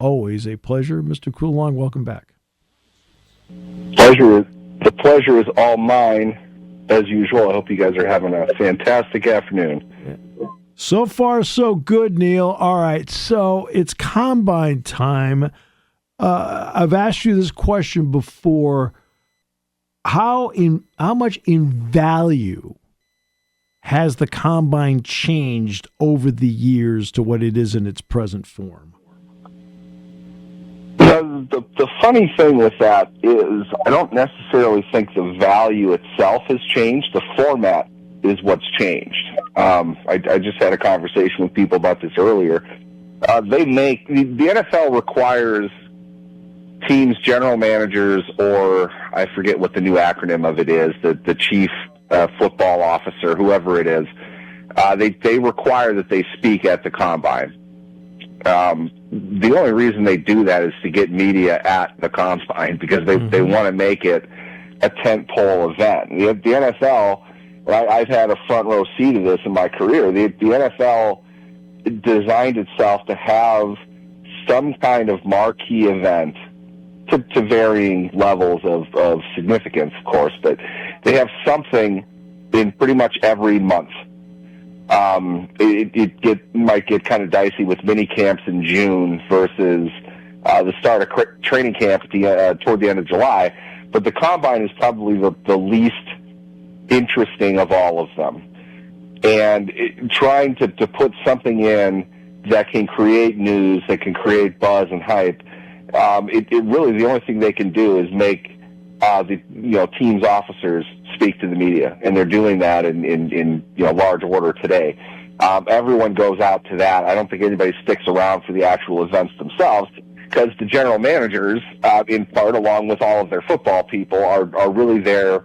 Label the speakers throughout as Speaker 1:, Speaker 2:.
Speaker 1: always a pleasure. Mr. Coolong, welcome back.
Speaker 2: The pleasure is all mine, as usual. I hope you guys are having a fantastic afternoon.
Speaker 1: So far, so good, Neal. All right, so it's combine time. I've asked you this question before. How much in value has the combine changed over the years to what it is in its present form?
Speaker 2: The funny thing with that is I don't necessarily think the value itself has changed. The format is what's changed. I just had a conversation with people about this earlier. The NFL requires teams, general managers, or I forget what the new acronym of it is, the chief football officer, whoever it is, they require that they speak at the combine. The only reason they do that is to get media at the combine because they want to make it a tentpole event. The NFL, I've had a front row seat of this in my career. The NFL designed itself to have some kind of marquee event to varying levels of significance, of course, but they have something in pretty much every month. It might get kind of dicey with mini camps in June versus the start of training camp toward the end of July, but the combine is probably the least interesting of all of them. And trying to put something in that can create news, that can create buzz and hype, it really, the only thing they can do is make the teams' officers speak to the media, and they're doing that in large order today. Everyone goes out to that. I don't think anybody sticks around for the actual events themselves because the general managers, in part, along with all of their football people, are really there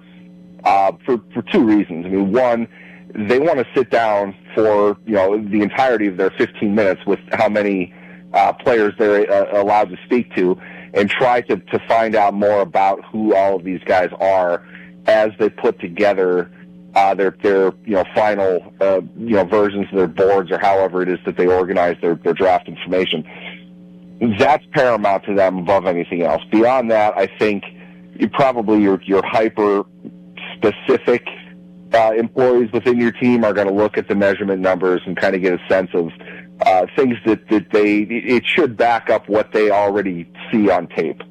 Speaker 2: for two reasons. I mean, one, they want to sit down for the entirety of their 15 minutes with how many players they're allowed to speak to, and try to find out more about who all of these guys are as they put together their final versions of their boards or however it is that they organize their draft information. That's paramount to them above anything else. Beyond that, I think your hyper specific employees within your team are going to look at the measurement numbers and kind of get a sense of things that it should back up what they already see on tape.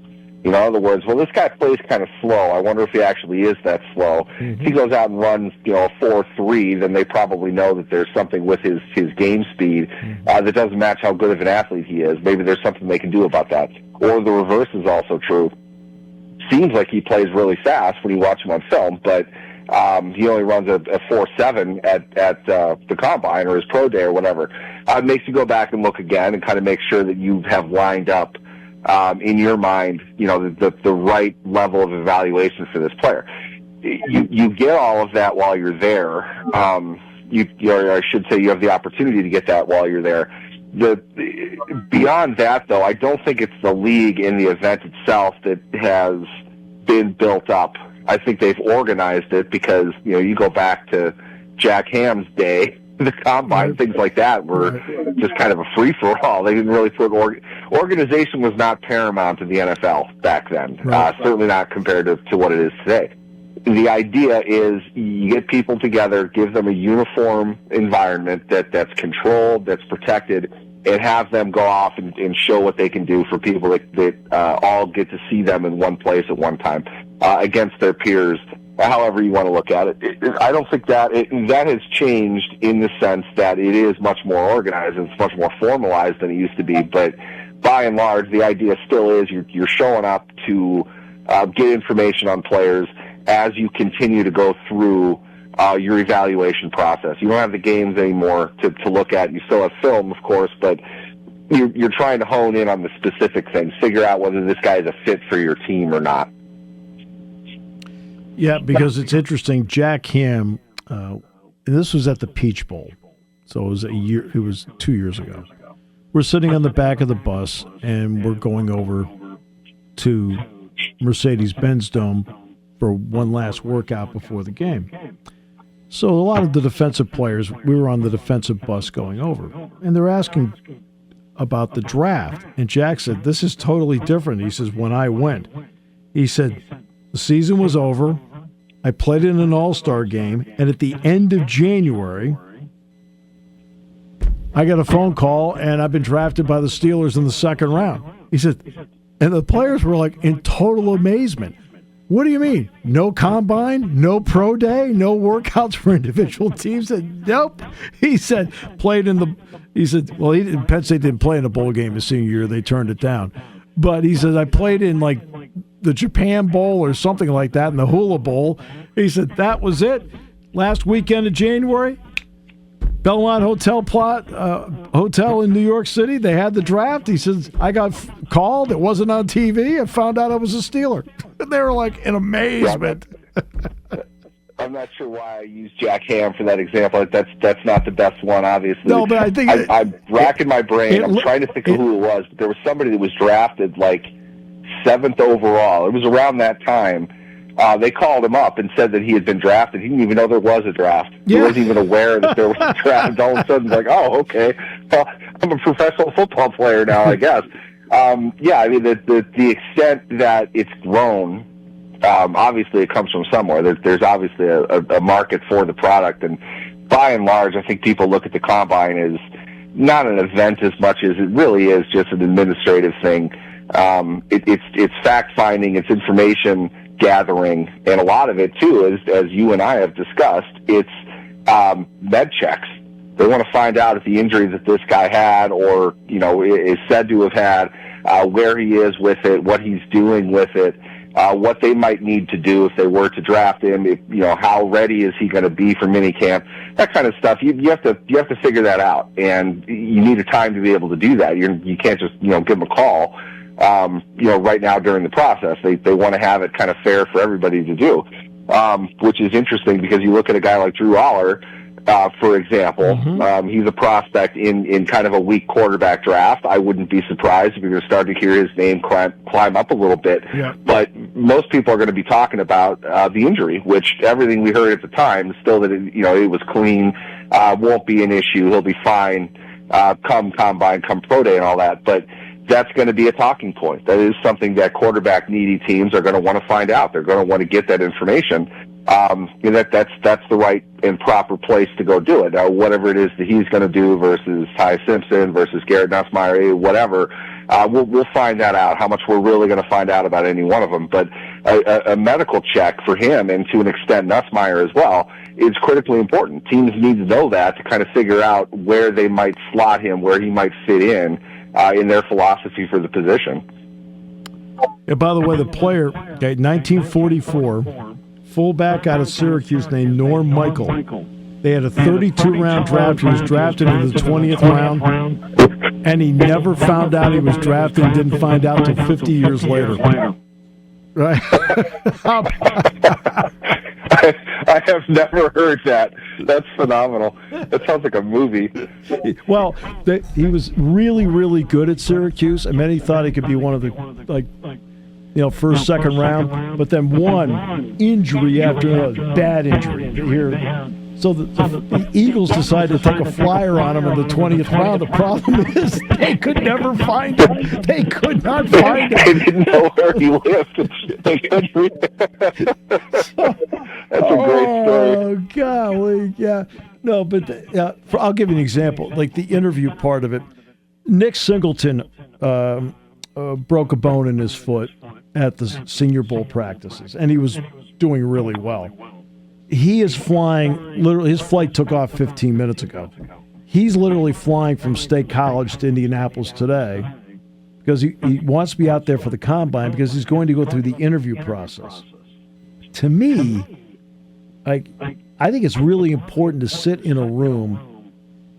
Speaker 2: In other words, well, this guy plays kind of slow. I wonder if he actually is that slow. If he goes out and runs, a 4.3, then they probably know that there's something with his game speed that doesn't match how good of an athlete he is. Maybe there's something they can do about that. Or the reverse is also true. Seems like he plays really fast when you watch him on film, but he only runs a 4.7 at the combine or his pro day or whatever. It makes you go back and look again and kind of make sure that you have lined up in your mind, the right level of evaluation for this player. You get all of that while you're there. I should say you have the opportunity to get that while you're there. Beyond that, though, I don't think it's the league and the event itself that has been built up. I think they've organized it because, you go back to Jack Ham's day, the combine, things like that were just kind of a free-for-all. They didn't really put organization was not paramount in the NFL back then, certainly not compared to what it is today. The idea is you get people together, give them a uniform environment that's controlled, that's protected, and have them go off and show what they can do for people that all get to see them in one place at one time against their peers, however you want to look at it. I don't think that has changed in the sense that it is much more organized and it's much more formalized than it used to be. But by and large, the idea still is you're showing up to get information on players as you continue to go through your evaluation process. You don't have the games anymore to look at. You still have film, of course, but you're trying to hone in on the specific things, figure out whether this guy is a fit for your team or not.
Speaker 1: Yeah, because it's interesting. Jack Ham, this was at the Peach Bowl, so it was 2 years ago. We're sitting on the back of the bus, and we're going over to Mercedes-Benz Dome for one last workout before the game. So a lot of the defensive players, we were on the defensive bus going over, and they're asking about the draft. And Jack said, this is totally different. He says, when I went, he said, the season was over. I played in an all-star game. And at the end of January, I got a phone call, and I've been drafted by the Steelers in the second round. He said, and the players were like in total amazement. What do you mean? No combine, no pro day, no workouts for individual teams? He said, nope. He said, Penn State didn't play in a bowl game his senior year. They turned it down. But he said, I played in like the Japan Bowl or something like that, in the Hula Bowl. He said, that was it. Last weekend of January, Belmont Hotel in New York City. They had the draft. He says, I got called. It wasn't on TV. I found out I was a Steeler. They were like in amazement.
Speaker 2: I'm not sure why I used Jack Ham for that example. That's not the best one, obviously.
Speaker 1: No, but I think
Speaker 2: I'm racking my brain. I'm trying to think of who it was. But there was somebody that was drafted like 7th overall. It was around that time. They called him up and said that he had been drafted. He didn't even know there was a draft. Yeah. He wasn't even aware that there was a draft. All of a sudden, like, oh, okay. Well, I'm a professional football player now, I guess. I mean, the extent that it's grown, obviously it comes from somewhere. There's obviously a market for the product. And by and large, I think people look at the Combine as not an event as much as it really is just an administrative thing. It's fact-finding, it's information gathering, and a lot of it too is, as you and I have discussed, it's med checks. They want to find out if the injury that this guy had, or is said to have had, where he is with it, what he's doing with it, what they might need to do if they were to draft him. If, how ready is he going to be for minicamp? That kind of stuff. You have to figure that out, and you need a time to be able to do that. You can't just give them a call. Right now during the process, they want to have it kind of fair for everybody to do, which is interesting because you look at a guy like Drew Aller, for example. He's a prospect in kind of a weak quarterback draft. I wouldn't be surprised if you're going to start to hear his name climb up a little bit. Yeah. But most people are going to be talking about the injury, which everything we heard at the time is still that it was clean, won't be an issue, he'll be fine, come Combine, come Pro Day and all that. But that's going to be a talking point. That is something that quarterback-needy teams are going to want to find out. They're going to want to get that information. That's the right and proper place to go do it. Now, whatever it is that he's going to do versus Ty Simpson versus Garrett Nussmeier, whatever, we'll find that out, how much we're really going to find out about any one of them. But a medical check for him, and to an extent Nussmeier as well, is critically important. Teams need to know that to kind of figure out where they might slot him, where he might fit in their philosophy for the position.
Speaker 1: Yeah, by the way, the player, 1944, fullback out of Syracuse named Norm Michael. They had a 32-round draft. He was drafted in the 20th round, and he never found out he was drafted and didn't find out until 50 years later. Right?
Speaker 2: I have never heard that. That's phenomenal. That sounds like a movie.
Speaker 1: Well, he was really, really good at Syracuse. I mean, he thought he could be one of the, first, second round. But then one injury after another, bad injury here. So the Eagles decided to take a flyer on him in the 20th round. The problem is they could never find him. They could not find him.
Speaker 2: They didn't know where he lived. They couldn't read it. That's a great story.
Speaker 1: Oh, golly, yeah. No, but I'll give you an example. Like the interview part of it. Nick Singleton broke a bone in his foot at the Senior Bowl practices, and he was doing really well. He is flying, literally, his flight took off 15 minutes ago. He's literally flying from State College to Indianapolis today because he wants to be out there for the Combine because he's going to go through the interview process. To me, I think it's really important to sit in a room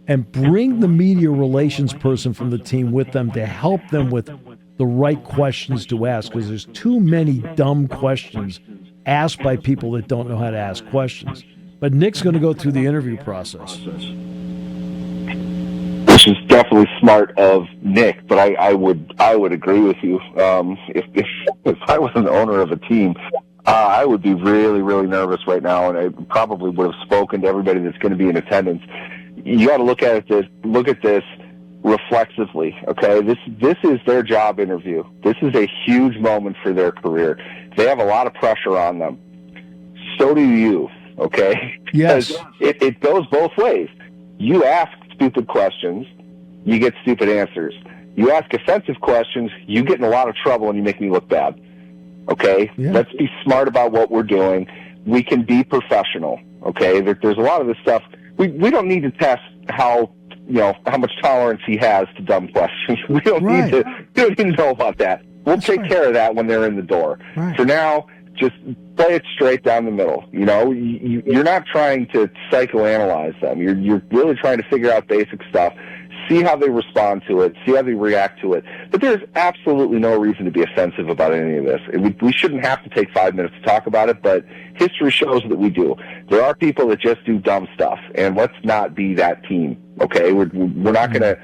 Speaker 1: and bring the media relations person from the team with them to help them with the right questions to ask, because there's too many dumb questions asked by people that don't know how to ask questions. But Nick's going to go through the interview process.
Speaker 2: Which is definitely smart of Nick, but I would agree with you. If I was an owner of a team, I would be really, really nervous right now, and I probably would have spoken to everybody that's going to be in attendance. You got to look at this reflexively. Okay, this is their job interview. This is a huge moment for their career. They have a lot of pressure on them. So do you. Okay.
Speaker 1: Yes.
Speaker 2: It goes both ways. You ask stupid questions, you get stupid answers. You ask offensive questions, you get in a lot of trouble and you make me look bad. Okay? Yeah. Let's be smart about what we're doing. We can be professional. Okay? There's a lot of this stuff. We don't need to test how much tolerance he has to dumb questions. We don't need to know about that. We'll take care of that when they're in the door. Right. For now, just play it straight down the middle. You're not trying to psychoanalyze them. You're really trying to figure out basic stuff, see how they respond to it, see how they react to it. But there's absolutely no reason to be offensive about any of this. We shouldn't have to take 5 minutes to talk about it, but history shows that we do. There are people that just do dumb stuff, and let's not be that team. Okay, we're not going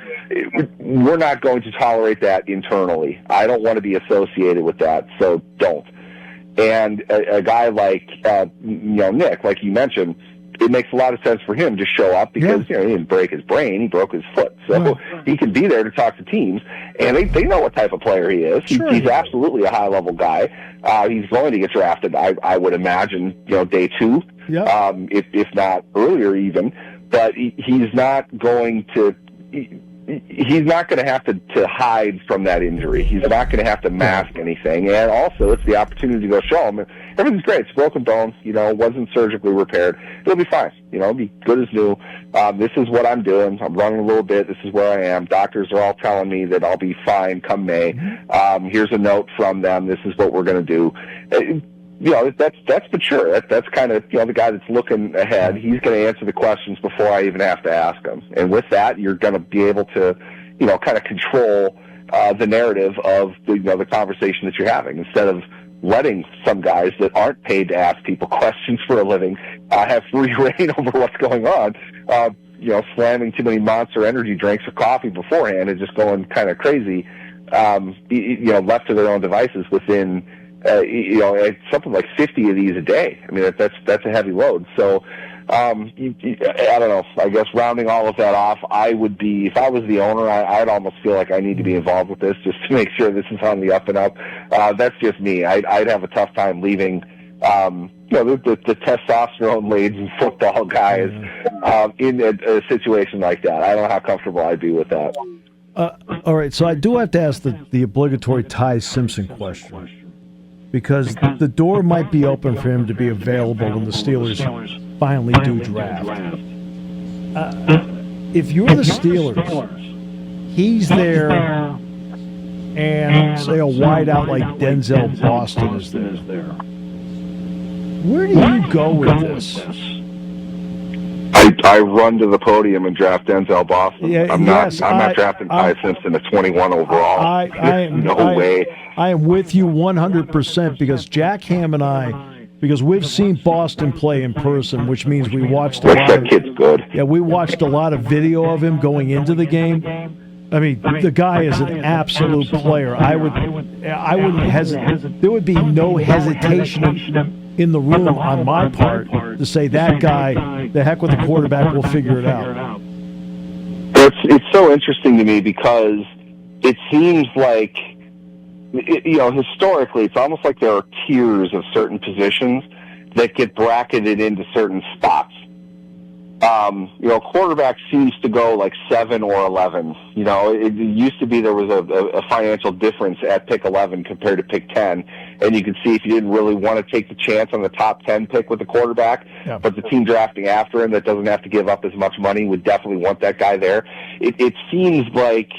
Speaker 2: to tolerate that internally. I don't want to be associated with that, so don't. And a guy like Nick, like you mentioned, it makes a lot of sense for him to show up because he didn't break his brain, he broke his foot. So he can be there to talk to teams, and they know what type of player he is. Sure. He's absolutely a high-level guy. He's going to get drafted, I would imagine, day 2, if not earlier even. But he's not going to... He's not going to have to hide from that injury. He's not going to have to mask anything. And also, it's the opportunity to go show him everything's great. It's broken bone. Wasn't surgically repaired. It'll be fine. It'll be good as new. This is what I'm doing. I'm running a little bit. This is where I am. Doctors are all telling me that I'll be fine come May. Here's a note from them. This is what we're going to do. That's mature. That's kind of, the guy that's looking ahead. He's going to answer the questions before I even have to ask them. And with that, you're going to be able to, kind of control the narrative of the conversation that you're having instead of letting some guys that aren't paid to ask people questions for a living have free reign over what's going on. Slamming too many Monster energy drinks or coffee beforehand and just going kind of crazy, left to their own devices within something like 50 of these a day. I mean, that's a heavy load. So, I don't know. I guess rounding all of that off, I would be, if I was the owner, I'd almost feel like I need to be involved with this just to make sure this is on the up and up. That's just me. I'd have a tough time leaving, the testosterone-laden football guys in a situation like that. I don't know how comfortable I'd be with that.
Speaker 1: All right, so I do have to ask the obligatory Ty Simpson question. Because the door might be open for him to be available when the Steelers finally do draft. If you're the Steelers, he's there, and say a wideout like Denzel Boston is there. Where do you go with this?
Speaker 2: I run to the podium and draft Denzel Boston. I'm not drafting Ty Simpson at 21 overall. No way.
Speaker 1: I am with you 100% because Jack Ham and I, because we've seen Boston play in person, which means we watched a lot.
Speaker 2: That kid's good.
Speaker 1: Yeah, we watched a lot of video of him going into the game. I mean, the guy is an absolute player. I wouldn't hesitate. There would be no hesitation in the room on my part to say that guy, the heck with the quarterback, we'll figure it out.
Speaker 2: It's so interesting to me because it seems like, historically, it's almost like there are tiers of certain positions that get bracketed into certain spots. Quarterback seems to go like 7 or 11. It used to be there was a financial difference at pick 11 compared to pick 10. And you could see if you didn't really want to take the chance on the top 10 pick with the quarterback, but the team drafting after him that doesn't have to give up as much money would definitely want that guy there. It seems like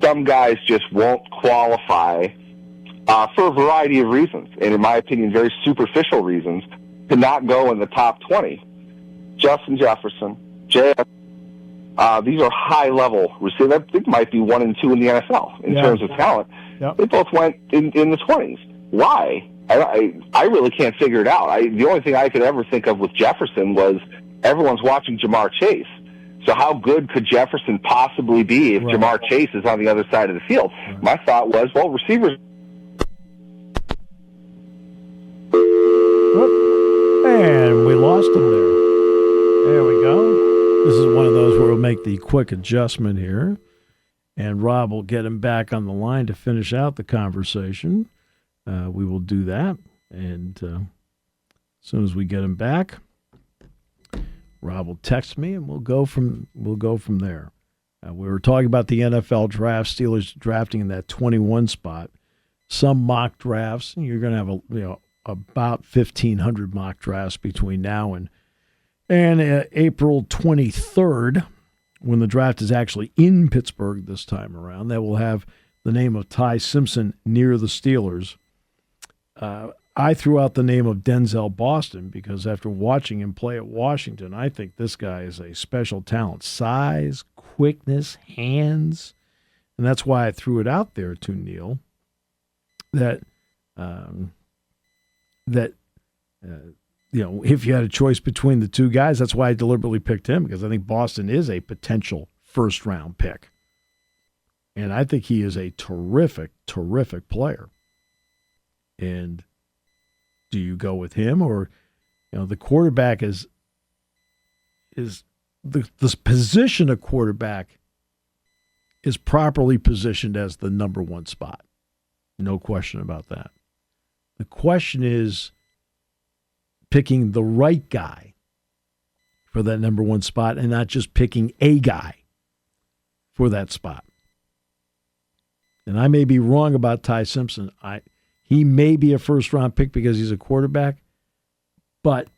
Speaker 2: some guys just won't qualify for a variety of reasons, and in my opinion, very superficial reasons, to not go in the top 20. Justin Jefferson, J.S. These are high-level receivers. It might be 1 and 2 in the NFL in terms of talent. Yep. They both went in the 20s. Why? I really can't figure it out. The only thing I could ever think of with Jefferson was everyone's watching Jamar Chase. So how good could Jefferson possibly be if Jamar Chase is on the other side of the field? Right. My thought was, receivers...
Speaker 1: And we lost him there. There we go. This is one of those where we'll make the quick adjustment here. And Rob will get him back on the line to finish out the conversation. We will do that. And as soon as we get him back, Rob will text me, and we'll go from there. We were talking about the NFL draft, Steelers drafting in that 21 spot. Some mock drafts, you're going to have about 1,500 mock drafts between now and April 23rd, when the draft is actually in Pittsburgh this time around. That will have the name of Ty Simpson near the Steelers. I threw out the name of Denzel Boston because after watching him play at Washington, I think this guy is a special talent. Size, quickness, hands. And that's why I threw it out there to Neal that if you had a choice between the two guys, that's why I deliberately picked him, because I think Boston is a potential first-round pick. And I think he is a terrific, terrific player. And do you go with him, or the quarterback is the position of quarterback is properly positioned as the number one spot. No question about that. The question is picking the right guy for that number one spot and not just picking a guy for that spot. And I may be wrong about Ty Simpson. He may be a first-round pick because he's a quarterback, but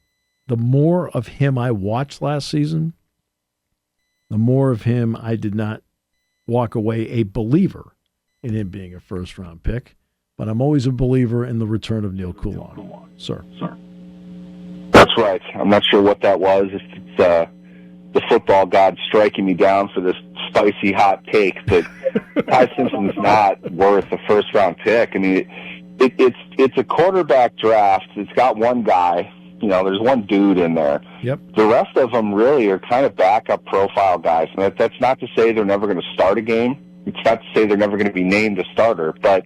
Speaker 1: the more of him I watched last season, the more of him I did not walk away a believer in him being a first-round pick. But I'm always a believer in the return of Neal Coolong. Sir.
Speaker 2: That's right. I'm not sure what that was. If it's the football god striking me down for this spicy hot take, but Ty Simpson's not worth a first-round pick. I mean, it's a quarterback draft. It's got one guy. There's one dude in there.
Speaker 1: Yep.
Speaker 2: The rest of them really are kind of backup profile guys. And that's not to say they're never going to start a game. It's not to say they're never going to be named a starter. But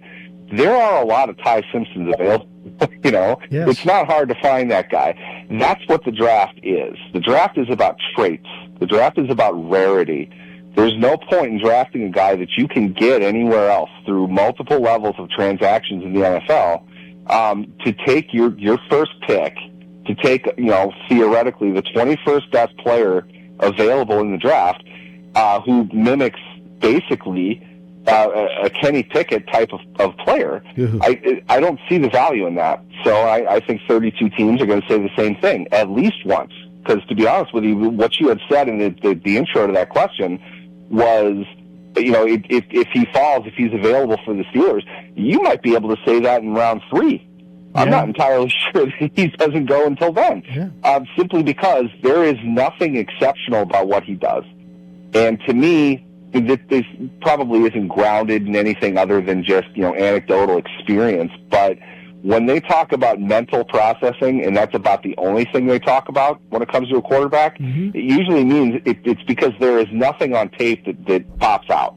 Speaker 2: there are a lot of Ty Simpsons available. Yes. It's not hard to find that guy. That's what the draft is. The draft is about traits. The draft is about rarity. There's no point in drafting a guy that you can get anywhere else through multiple levels of transactions in the NFL to take your first pick, to take, theoretically the 21st best player available in the draft who mimics basically a Kenny Pickett type of player. I don't see the value in that. So I think 32 teams are going to say the same thing at least once. Because to be honest with you, what you had said in the intro to that question was, if he falls, if he's available for the Steelers, you might be able to say that in round 3. Yeah. I'm not entirely sure that he doesn't go until then. Yeah. Simply because there is nothing exceptional about what he does. And to me, this probably isn't grounded in anything other than just, anecdotal experience. But when they talk about mental processing, and that's about the only thing they talk about when it comes to a quarterback, it usually means it's because there is nothing on tape that pops out.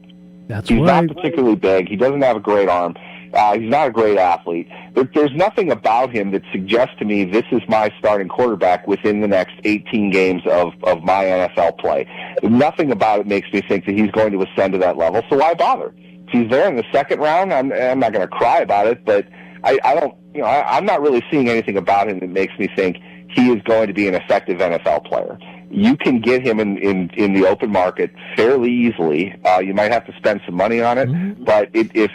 Speaker 2: He's not particularly big. He doesn't have a great arm. He's not a great athlete. There's nothing about him that suggests to me this is my starting quarterback within the next 18 games of my NFL play. Nothing about it makes me think that he's going to ascend to that level, so why bother? If he's there in the second round, I'm not going to cry about it, but I'm not really seeing anything about him that makes me think he is going to be an effective NFL player. You can get him in the open market fairly easily. You might have to spend some money on it, but if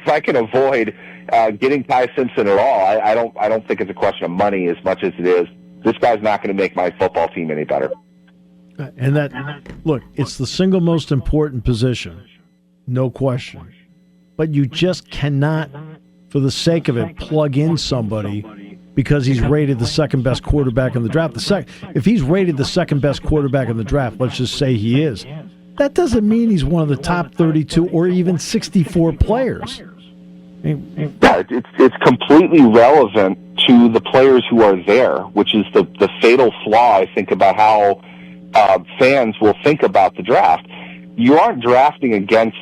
Speaker 2: I can avoid getting Ty Simpson at all, I don't think it's a question of money as much as it is this guy's not going to make my football team any better.
Speaker 1: And look, it's the single most important position, no question. But you just cannot, for the sake of it, plug in somebody because he's rated the second best quarterback in the draft. If he's rated the second best quarterback in the draft, let's just say he is, that doesn't mean he's one of the top 32 or even 64 players.
Speaker 2: Yeah, it's completely relevant to the players who are there, which is the fatal flaw, I think, about how fans will think about the draft. You aren't drafting against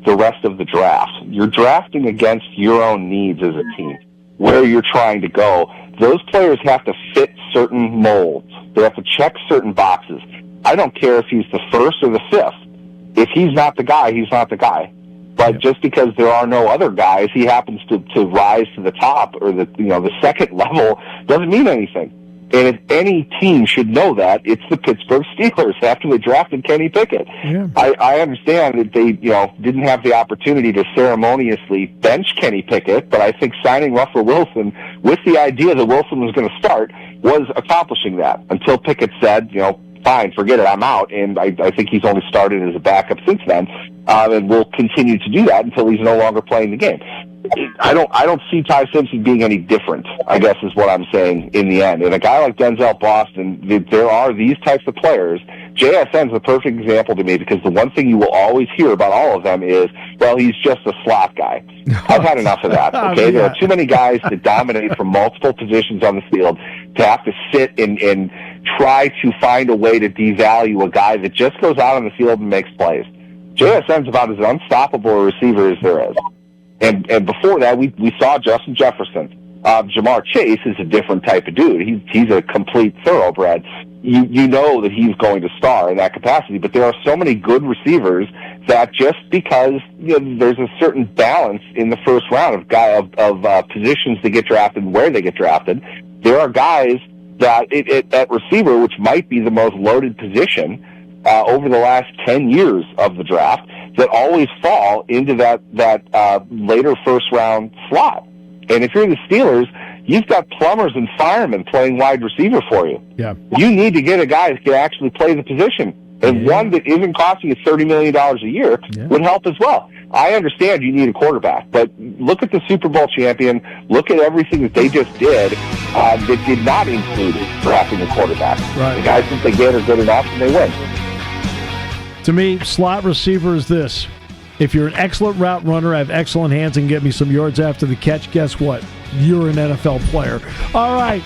Speaker 2: the rest of the draft. You're drafting against your own needs as a team, where you're trying to go. Those players have to fit certain molds. They have to check certain boxes. I don't care if he's the first or the fifth. If he's not the guy, he's not the guy. But just because there are no other guys, he happens to rise to the top or the second level doesn't mean anything. And if any team should know that, it's the Pittsburgh Steelers after they drafted Kenny Pickett.
Speaker 1: Yeah.
Speaker 2: I understand that they didn't have the opportunity to ceremoniously bench Kenny Pickett, but I think signing Russell Wilson with the idea that Wilson was going to start was accomplishing that until Pickett said, fine, forget it, I'm out. And I think he's only started as a backup since then, and will continue to do that until he's no longer playing the game. I don't see Ty Simpson being any different, I guess is what I'm saying in the end. And a guy like Denzel Boston, there are these types of players. JSN's the perfect example to me because the one thing you will always hear about all of them is, well, he's just a slot guy. I've had enough of that, okay? There are too many guys that dominate from multiple positions on the field to have to sit and try to find a way to devalue a guy that just goes out on the field and makes plays. JSN's about as unstoppable a receiver as there is. And before that, we saw Justin Jefferson. Jamar Chase is a different type of dude. He's a complete thoroughbred. You know that he's going to star in that capacity, but there are so many good receivers that just because there's a certain balance in the first round of positions that get drafted and where they get drafted, there are guys that at receiver, which might be the most loaded position over the last 10 years of the draft, that always fall into that later first round slot. And if you're the Steelers, you've got plumbers and firemen playing wide receiver for you.
Speaker 1: Yeah.
Speaker 2: You need to get a guy that can actually play the position. And one that isn't costing you $30 million a year would help as well. I understand you need a quarterback, but look at the Super Bowl champion. Look at everything that they just did that did not include drafting a quarterback.
Speaker 1: Right.
Speaker 2: The guys that they get are good enough and they win.
Speaker 1: To me, slot receiver is this. If you're an excellent route runner, have excellent hands, and get me some yards after the catch, guess what? You're an NFL player. All right.